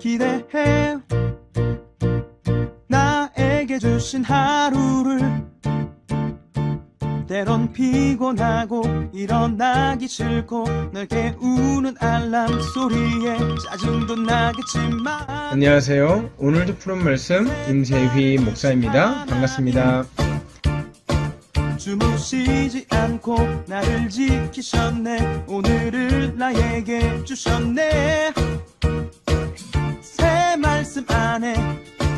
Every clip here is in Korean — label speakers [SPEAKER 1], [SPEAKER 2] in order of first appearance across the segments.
[SPEAKER 1] 기대해 나에게 주신 하루를 때론 피곤하고 일어나기 싫고 널 깨우는 알람 소리에 짜증도 나겠지만
[SPEAKER 2] 안녕하세요. 오늘도 푸른 말씀 임세휘 목사입니다. 반갑습니다.
[SPEAKER 1] 주무시지 않고 나를 지키셨네. 오늘을 나에게 주셨네. 새 말씀 안에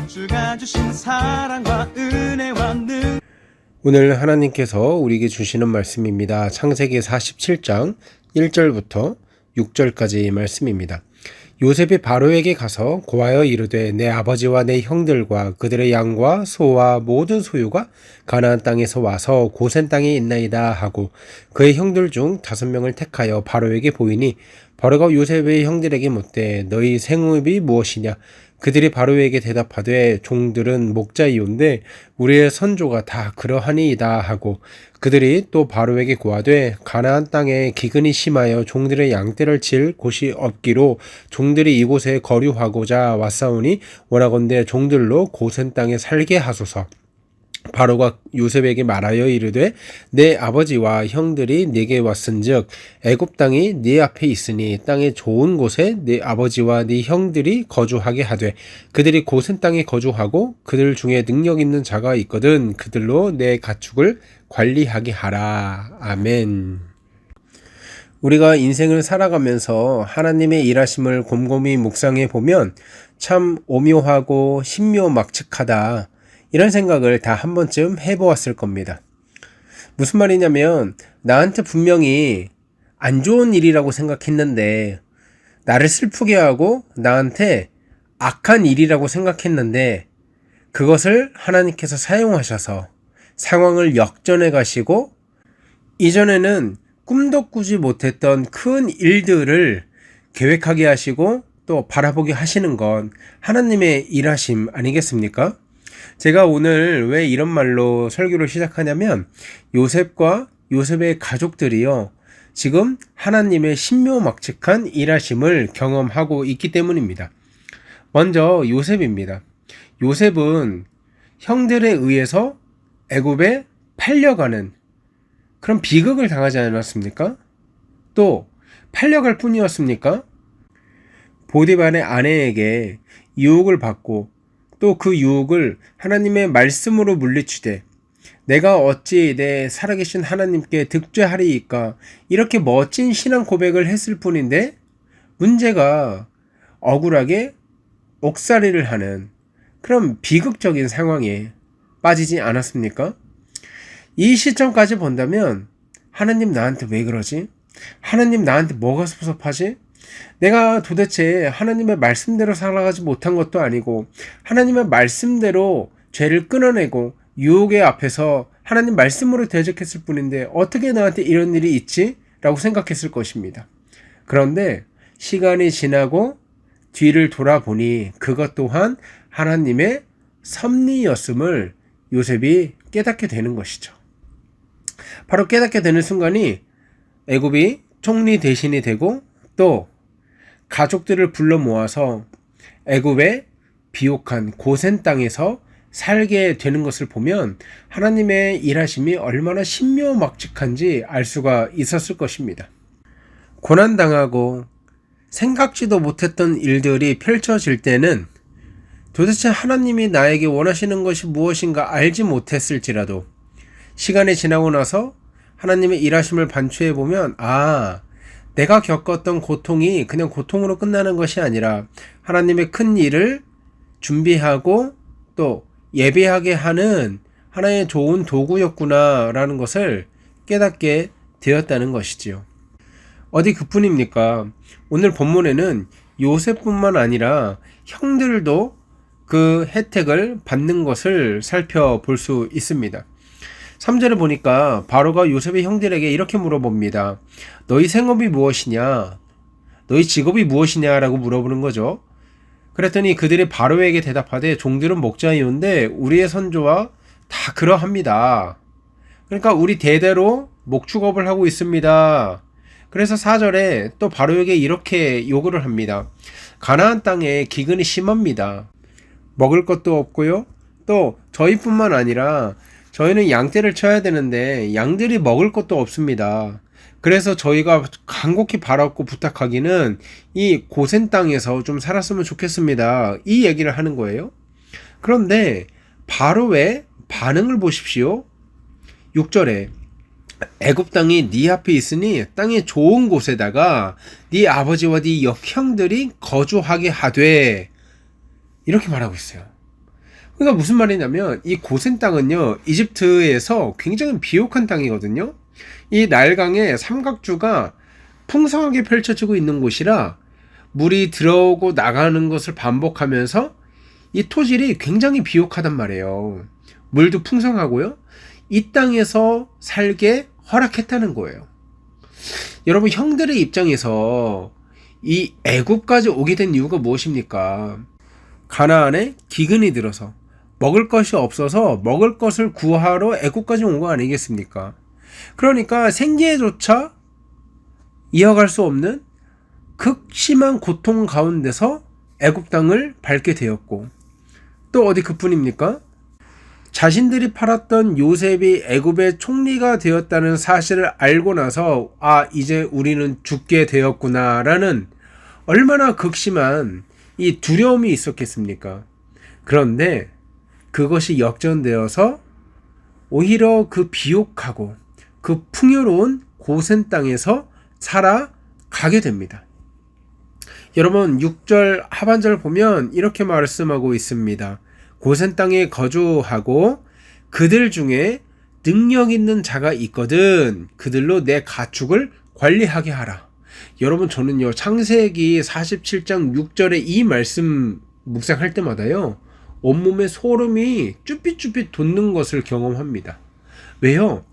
[SPEAKER 1] 주가 주신 사랑과 은혜와 능.
[SPEAKER 3] 오늘 하나님께서 우리에게 주시는 말씀입니다. 창세기 47장 1절부터 6절까지의 말씀입니다. 요셉이 바로에게 가서 고하여 이르되 내 아버지와 내 형들과 그들의 양과 소와 모든 소유가 가나안 땅에서 와서 고센 땅에 있나이다 하고 그의 형들 중 5명을 택하여 바로에게 보이니 바로가 요셉의 형들에게 묻되 너희 생업이 무엇이냐? 그들이 바로에게 대답하되 종들은 목자이온데 우리의 선조가 다 그러하니이다 하고 그들이 또 바로에게 고하되 가나안 땅에 기근이 심하여 종들의 양떼를 칠 곳이 없기로 종들이 이곳에 거류하고자 왔사오니 원하건대 종들로 고센 땅에 살게 하소서. 바로가 요셉에게 말하여 이르되 내 아버지와 형들이 네게 왔은즉 애굽 땅이 네 앞에 있으니 땅의 좋은 곳에 네 아버지와 네 형들이 거주하게 하되 그들이 고센 땅에 거주하고 그들 중에 능력 있는 자가 있거든 그들로 내 가축을 관리하게 하라. 아멘. 우리가 인생을 살아가면서 하나님의 일하심을 곰곰이 묵상해 보면 참 오묘하고 신묘막측하다. 이런 생각을 다 한 번쯤 해보았을 겁니다. 무슨 말이냐면 나한테 분명히 안 좋은 일이라고 생각했는데 나를 슬프게 하고 나한테 악한 일이라고 생각했는데 그것을 하나님께서 사용하셔서 상황을 역전해 가시고 이전에는 꿈도 꾸지 못했던 큰 일들을 계획하게 하시고 또 바라보게 하시는 건 하나님의 일하심 아니겠습니까? 제가 오늘 왜 이런 말로 설교를 시작하냐면 요셉과 요셉의 가족들이요 지금 하나님의 신묘막측한 일하심을 경험하고 있기 때문입니다. 먼저 요셉입니다. 요셉은 형들에 의해서 애굽에 팔려가는 그런 비극을 당하지 않았습니까? 또 팔려갈 뿐이었습니까? 보디발의 아내에게 유혹을 받고 또 그 유혹을 하나님의 말씀으로 물리치되 내가 어찌 내 살아계신 하나님께 득죄하리이까 이렇게 멋진 신앙 고백을 했을 뿐인데 문제가 억울하게 옥살이를 하는 그런 비극적인 상황에 빠지지 않았습니까? 이 시점까지 본다면 하나님 나한테 왜 그러지? 하나님 나한테 뭐가 섭섭하지? 내가 도대체 하나님의 말씀대로 살아가지 못한 것도 아니고 하나님의 말씀대로 죄를 끊어내고 유혹의 앞에서 하나님 말씀으로 대적했을 뿐인데 어떻게 나한테 이런 일이 있지? 라고 생각했을 것입니다. 그런데 시간이 지나고 뒤를 돌아보니 그것 또한 하나님의 섭리였음을 요셉이 깨닫게 되는 것이죠. 바로 깨닫게 되는 순간이 애굽이 총리 대신이 되고 또 가족들을 불러 모아서 애굽의 비옥한 고센 땅에서 살게 되는 것을 보면 하나님의 일하심이 얼마나 신묘막측한지 알 수가 있었을 것입니다. 고난당하고 생각지도 못했던 일들이 펼쳐질 때는 도대체 하나님이 나에게 원하시는 것이 무엇인가 알지 못했을지라도 시간이 지나고 나서 하나님의 일하심을 반추해 보면 내가 겪었던 고통이 그냥 고통으로 끝나는 것이 아니라 하나님의 큰 일을 준비하고 또 예배하게 하는 하나의 좋은 도구였구나 라는 것을 깨닫게 되었다는 것이지요. 어디 그뿐입니까? 오늘 본문에는 요셉뿐만 아니라 형들도 그 혜택을 받는 것을 살펴볼 수 있습니다. 3절에 보니까 바로가 요셉의 형들에게 이렇게 물어봅니다. 너희 생업이 무엇이냐? 너희 직업이 무엇이냐? 라고 물어보는 거죠. 그랬더니 그들이 바로에게 대답하되 종들은 목자이온데 우리의 선조와 다 그러합니다. 그러니까 우리 대대로 목축업을 하고 있습니다. 그래서 4절에 또 바로에게 이렇게 요구를 합니다. 가나안 땅에 기근이 심합니다. 먹을 것도 없고요. 또 저희뿐만 아니라 저희는 양떼를 쳐야 되는데 양들이 먹을 것도 없습니다. 그래서 저희가 간곡히 바랐고 부탁하기는 이 고센 땅에서 좀 살았으면 좋겠습니다. 이 얘기를 하는 거예요. 그런데 바로의 반응을 보십시오. 6절에 애굽 땅이 네 앞에 있으니 땅의 좋은 곳에다가 네 아버지와 네 형들이 거주하게 하되, 이렇게 말하고 있어요. 그러니까 무슨 말이냐면 이 고센 땅은요, 이집트에서 굉장히 비옥한 땅이거든요. 이 나일강의 삼각주가 풍성하게 펼쳐지고 있는 곳이라 물이 들어오고 나가는 것을 반복하면서 이 토질이 굉장히 비옥하단 말이에요. 물도 풍성하고요. 이 땅에서 살게 허락했다는 거예요. 여러분, 형들의 입장에서 이 애굽까지 오게 된 이유가 무엇입니까? 가나안에 기근이 들어서 먹을 것이 없어서 먹을 것을 구하러 애굽까지 온 거 아니겠습니까? 그러니까 생계조차 이어갈 수 없는 극심한 고통 가운데서 애굽 땅을 밟게 되었고, 또 어디 그뿐입니까? 자신들이 팔았던 요셉이 애굽의 총리가 되었다는 사실을 알고 나서 이제 우리는 죽게 되었구나 라는 얼마나 극심한 이 두려움이 있었겠습니까? 그런데 그것이 역전되어서 오히려 그 비옥하고 그 풍요로운 고센 땅에서 살아가게 됩니다. 여러분, 6절 하반절 보면 이렇게 말씀하고 있습니다. 고센 땅에 거주하고 그들 중에 능력 있는 자가 있거든 그들로 내 가축을 관리하게 하라. 여러분, 저는요, 창세기 47장 6절에 이 말씀 묵상할 때마다요, 온몸에 소름이 쭈삣쭈삣 돋는 것을 경험합니다. 왜요?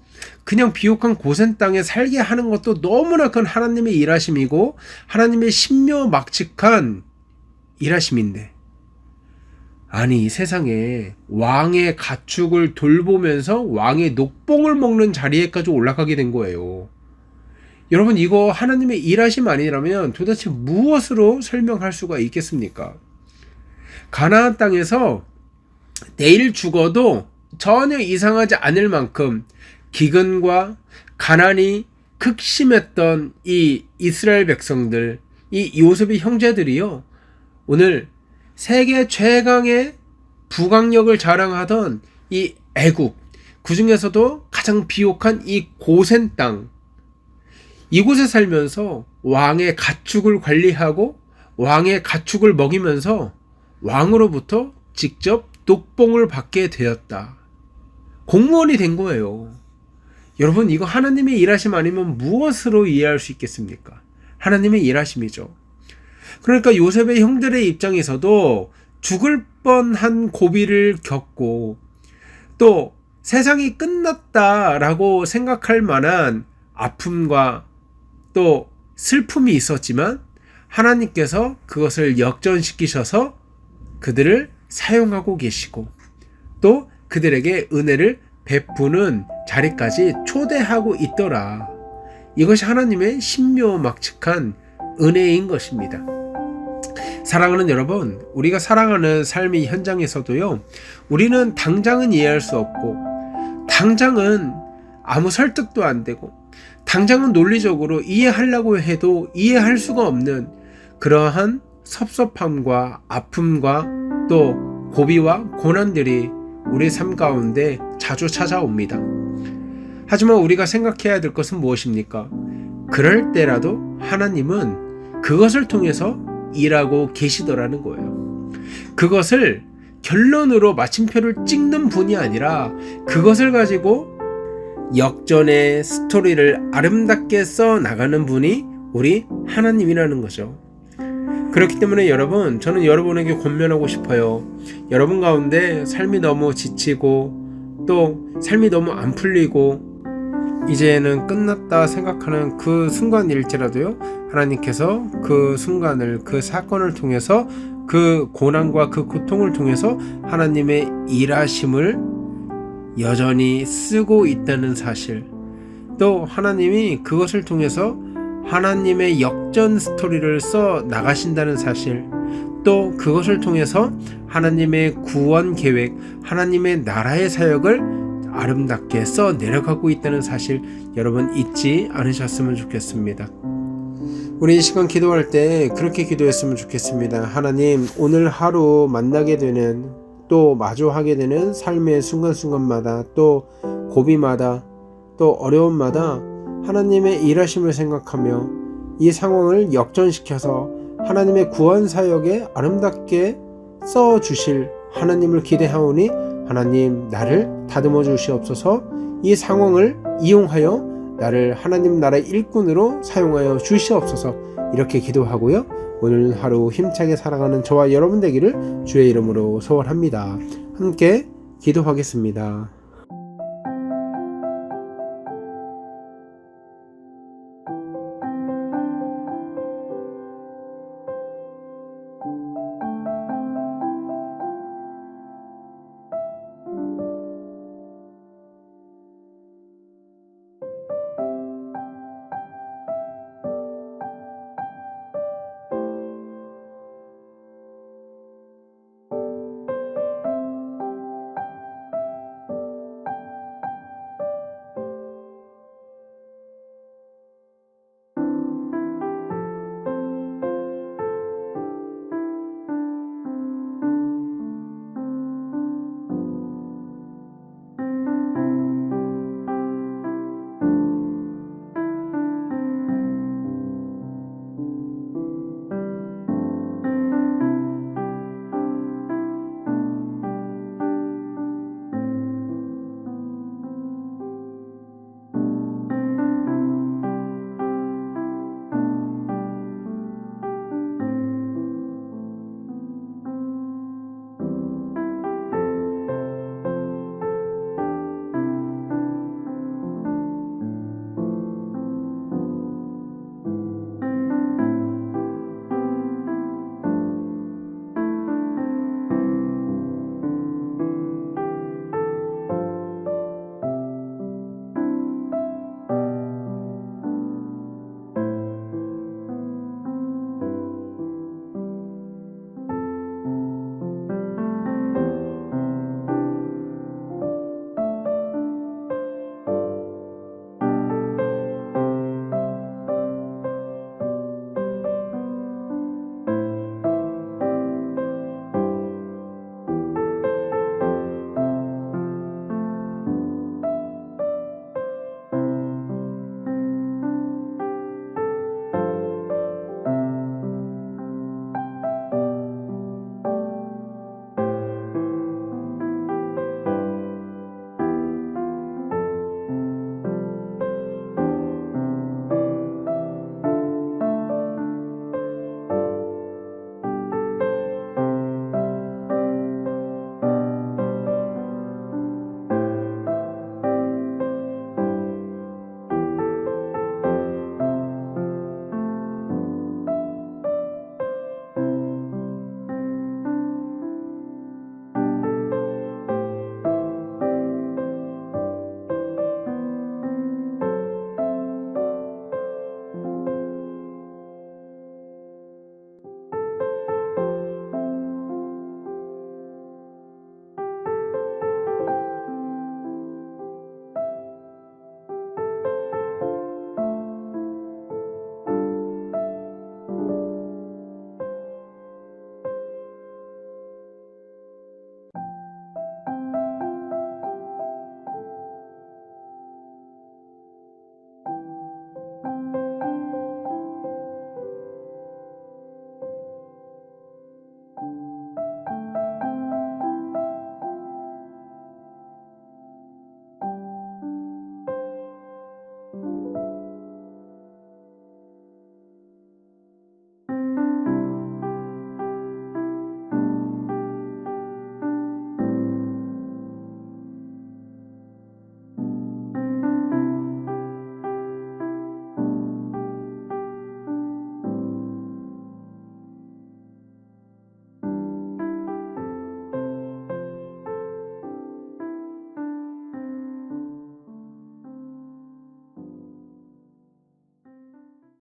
[SPEAKER 3] 그냥 비옥한 고센 땅에 살게 하는 것도 너무나 큰 하나님의 일하심이고 하나님의 신묘막측한 일하심인데, 아니, 이 세상에 왕의 가축을 돌보면서 왕의 녹봉을 먹는 자리에까지 올라가게 된 거예요. 여러분, 이거 하나님의 일하심 아니라면 도대체 무엇으로 설명할 수가 있겠습니까? 가나안 땅에서 내일 죽어도 전혀 이상하지 않을 만큼 기근과 가난이 극심했던 이 이스라엘 백성들, 이 요셉의 형제들이요, 오늘 세계 최강의 부강력을 자랑하던 이 애굽, 그 중에서도 가장 비옥한 이 고센 땅, 이곳에 살면서 왕의 가축을 관리하고 왕의 가축을 먹이면서 왕으로부터 직접 녹봉을 받게 되었다. 공무원이 된 거예요. 여러분, 이거 하나님의 일하심 아니면 무엇으로 이해할 수 있겠습니까? 하나님의 일하심이죠. 그러니까 요셉의 형들의 입장에서도 죽을 뻔한 고비를 겪고 또 세상이 끝났다라고 생각할 만한 아픔과 또 슬픔이 있었지만 하나님께서 그것을 역전시키셔서 그들을 사용하고 계시고 또 그들에게 은혜를 베푸는 자리까지 초대하고 있더라. 이것이 하나님의 신묘막측한 은혜인 것입니다. 사랑하는 여러분, 우리가 살아가는 삶의 현장에서도요, 우리는 당장은 이해할 수 없고 당장은 아무 설득도 안 되고 당장은 논리적으로 이해하려고 해도 이해할 수가 없는 그러한 섭섭함과 아픔과 또 고비와 고난들이 우리 삶 가운데 자주 찾아옵니다. 하지만 우리가 생각해야 될 것은 무엇입니까? 그럴 때라도 하나님은 그것을 통해서 일하고 계시더라는 거예요. 그것을 결론으로 마침표를 찍는 분이 아니라 그것을 가지고 역전의 스토리를 아름답게 써 나가는 분이 우리 하나님이라는 거죠. 그렇기 때문에 여러분, 저는 여러분에게 권면하고 싶어요. 여러분 가운데 삶이 너무 지치고 또 삶이 너무 안 풀리고 이제는 끝났다 생각하는 그 순간일지라도요, 하나님께서 그 순간을, 그 사건을 통해서 그 고난과 그 고통을 통해서 하나님의 일하심을 여전히 쓰고 있다는 사실, 또 하나님이 그것을 통해서 하나님의 역전 스토리를 써 나가신다는 사실, 또 그것을 통해서 하나님의 구원 계획, 하나님의 나라의 사역을 아름답게 써 내려가고 있다는 사실 여러분 잊지 않으셨으면 좋겠습니다. 우리 이 시간 기도할 때 그렇게 기도했으면 좋겠습니다. 하나님, 오늘 하루 만나게 되는, 또 마주하게 되는 삶의 순간순간마다, 또 고비마다, 또 어려움마다 하나님의 일하심을 생각하며 이 상황을 역전시켜서 하나님의 구원 사역에 아름답게 써주실 하나님을 기대하오니 하나님, 나를 다듬어 주시옵소서. 이 상황을 이용하여 나를 하나님 나라의 일꾼으로 사용하여 주시옵소서. 이렇게 기도하고요, 오늘 하루 힘차게 살아가는 저와 여러분 되기를 주의 이름으로 소원합니다. 함께 기도하겠습니다.